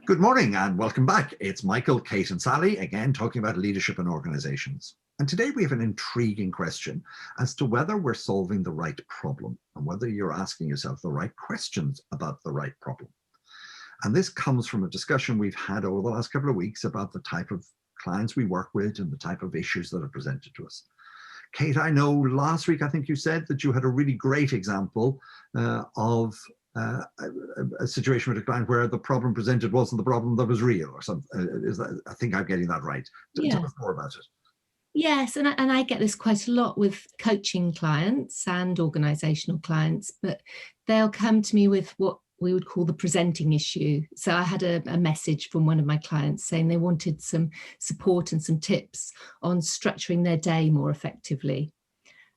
Good morning and welcome back. It's Michael, Kate and Sally again talking about leadership in organizations. And today we have an intriguing question as to whether we're solving the right problem and whether you're asking yourself the right questions about the right problem. And this comes from a discussion we've had over the last couple of weeks about the type of clients we work with and the type of issues that are presented to us. Kate, I know last week, I think you said that you had a really great example of a situation with a client where the problem presented wasn't the problem that was real or something. I think I'm getting that right. Yeah. Tell us more about it. Yes, and I get this quite a lot with coaching clients and organisational clients, but they'll come to me with what we would call the presenting issue. So I had a message from one of my clients saying they wanted some support and some tips on structuring their day more effectively.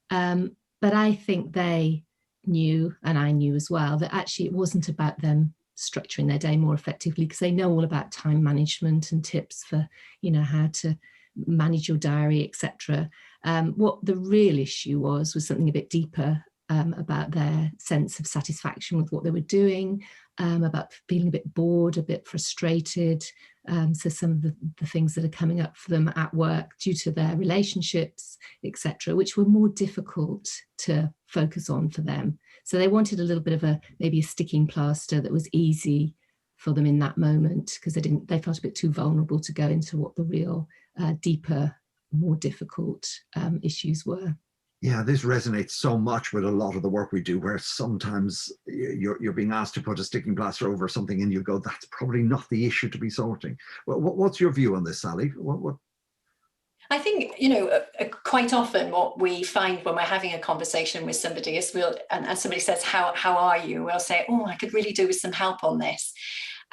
But I think they knew, and I knew as well, that actually it wasn't about them structuring their day more effectively, because they know all about time management and tips for, how to manage your diary, etc. What the real issue was something a bit deeper, about their sense of satisfaction with what they were doing, about feeling a bit bored, a bit frustrated. So some of the things that are coming up for them at work due to their relationships, etc., which were more difficult to focus on for them. So they wanted a little bit of maybe a sticking plaster that was easy for them in that moment, because they felt a bit too vulnerable to go into what the real deeper, more difficult issues were. Yeah, this resonates so much with a lot of the work we do, where sometimes you're being asked to put a sticking plaster over something and you go, that's probably not the issue to be sorting. Well, what's your view on this, Sally? What? I think, quite often what we find when we're having a conversation with somebody is and somebody says, how are you? We'll say, oh, I could really do with some help on this.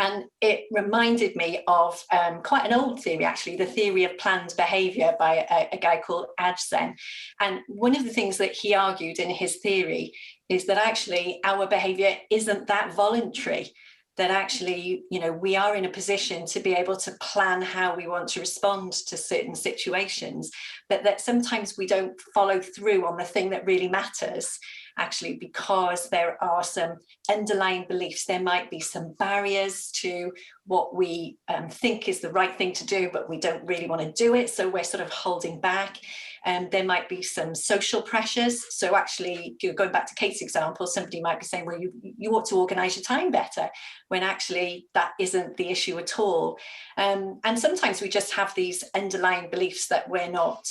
And it reminded me of quite an old theory, actually, the theory of planned behaviour by a guy called Ajzen. And one of the things that he argued in his theory is that actually our behaviour isn't that voluntary, that actually, we are in a position to be able to plan how we want to respond to certain situations, but that sometimes we don't follow through on the thing that really matters, actually, because there are some underlying beliefs. There might be some barriers to what we think is the right thing to do, but we don't really want to do it. So we're sort of holding back. And there might be some social pressures. So actually, going back to Kate's example, somebody might be saying, well, you ought to organise your time better, when actually that isn't the issue at all. And sometimes we just have these underlying beliefs that we're not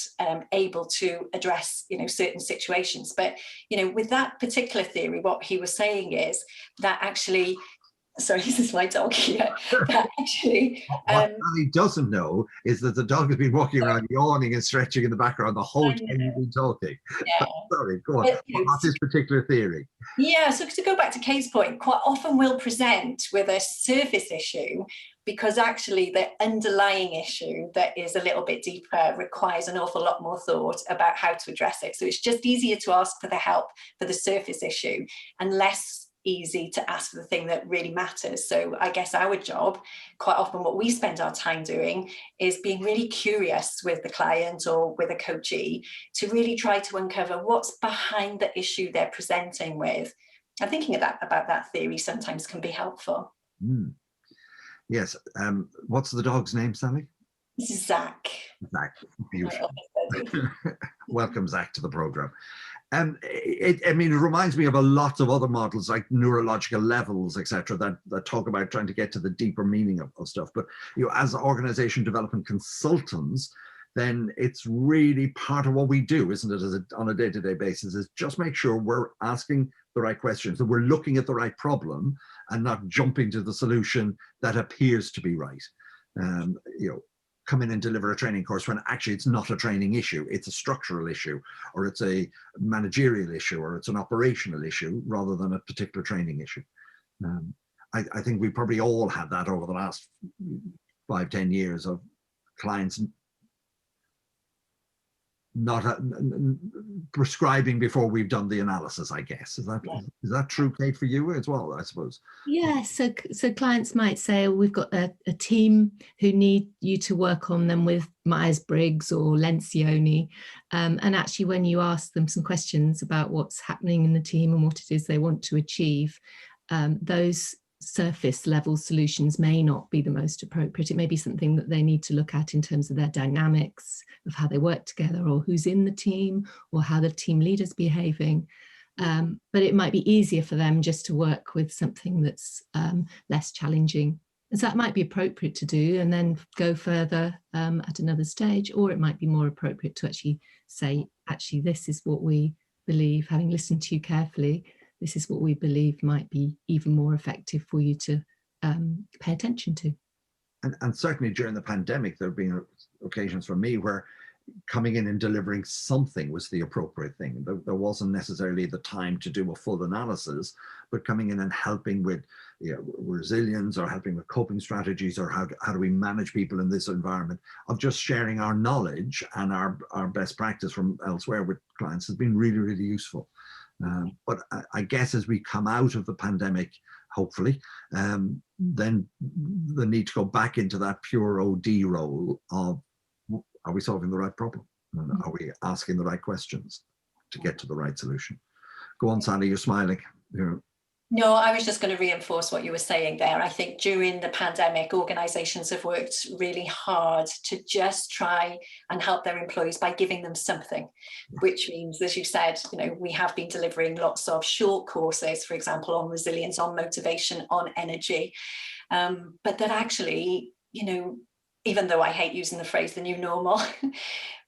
able to address, certain situations. But, with that particular theory, what he was saying is that actually, sorry, this is my dog here. That actually, what Sally doesn't know is that the dog has been walking around yawning and stretching in the background the whole time you've been talking. Yeah. Sorry, go on. What's this particular theory? Yeah, so to go back to Kate's point, quite often we'll present with a surface issue because actually the underlying issue that is a little bit deeper requires an awful lot more thought about how to address it. So it's just easier to ask for the help for the surface issue and less easy to ask for the thing that really matters. So I guess our job, quite often what we spend our time doing, is being really curious with the client or with a coachee to really try to uncover what's behind the issue they're presenting with. And thinking about that theory sometimes can be helpful. Yes. What's the dog's name, Sally? This is Zach. Zach, beautiful. Welcome, Zach, to the program. It reminds me of a lot of other models like neurological levels, etc., that talk about trying to get to the deeper meaning of stuff. But as organization development consultants, then it's really part of what we do, isn't it, on a day-to-day basis, is just make sure we're asking the right questions, that we're looking at the right problem and not jumping to the solution that appears to be right. Come in and deliver a training course when actually it's not a training issue, it's a structural issue, or it's a managerial issue, or it's an operational issue rather than a particular training issue. I think we probably all had that over the last 5-10 years of clients not prescribing before we've done the analysis, I guess. Is that true, Kate, for you as well, I suppose? Yeah, so clients might say, oh, we've got a team who need you to work on them with Myers-Briggs or Lencioni. And actually, when you ask them some questions about what's happening in the team and what it is they want to achieve, those surface level solutions may not be the most appropriate. It may be something that they need to look at in terms of their dynamics of how they work together, or who's in the team, or how the team leader's behaving. But it might be easier for them just to work with something that's less challenging. And so that might be appropriate to do and then go further at another stage, or it might be more appropriate to actually say, actually, this is what we believe, having listened to you carefully, this is what we believe might be even more effective for you to pay attention to. And certainly during the pandemic, there have been occasions for me where coming in and delivering something was the appropriate thing. There wasn't necessarily the time to do a full analysis, but coming in and helping with resilience, or helping with coping strategies, or how do we manage people in this environment, of just sharing our knowledge and our best practice from elsewhere with clients has been really, really useful. But I guess as we come out of the pandemic, hopefully, then the need to go back into that pure OD role of, are we solving the right problem? And are we asking the right questions to get to the right solution? Go on, Sally, you're smiling. No, I was just going to reinforce what you were saying there. I think during the pandemic, organisations have worked really hard to just try and help their employees by giving them something, which means, as you said, we have been delivering lots of short courses, for example, on resilience, on motivation, on energy, but that actually, even though I hate using the phrase the new normal,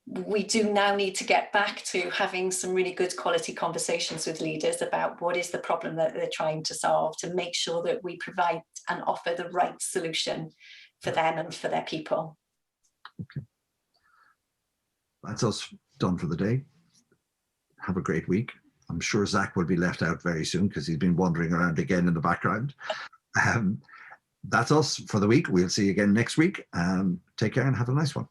we do now need to get back to having some really good quality conversations with leaders about what is the problem that they're trying to solve, to make sure that we provide and offer the right solution for them and for their people. Okay. That's us done for the day. Have a great week. I'm sure Zach will be left out very soon because he's been wandering around again in the background. That's us for the week. We'll see you again next week. Take care and have a nice one.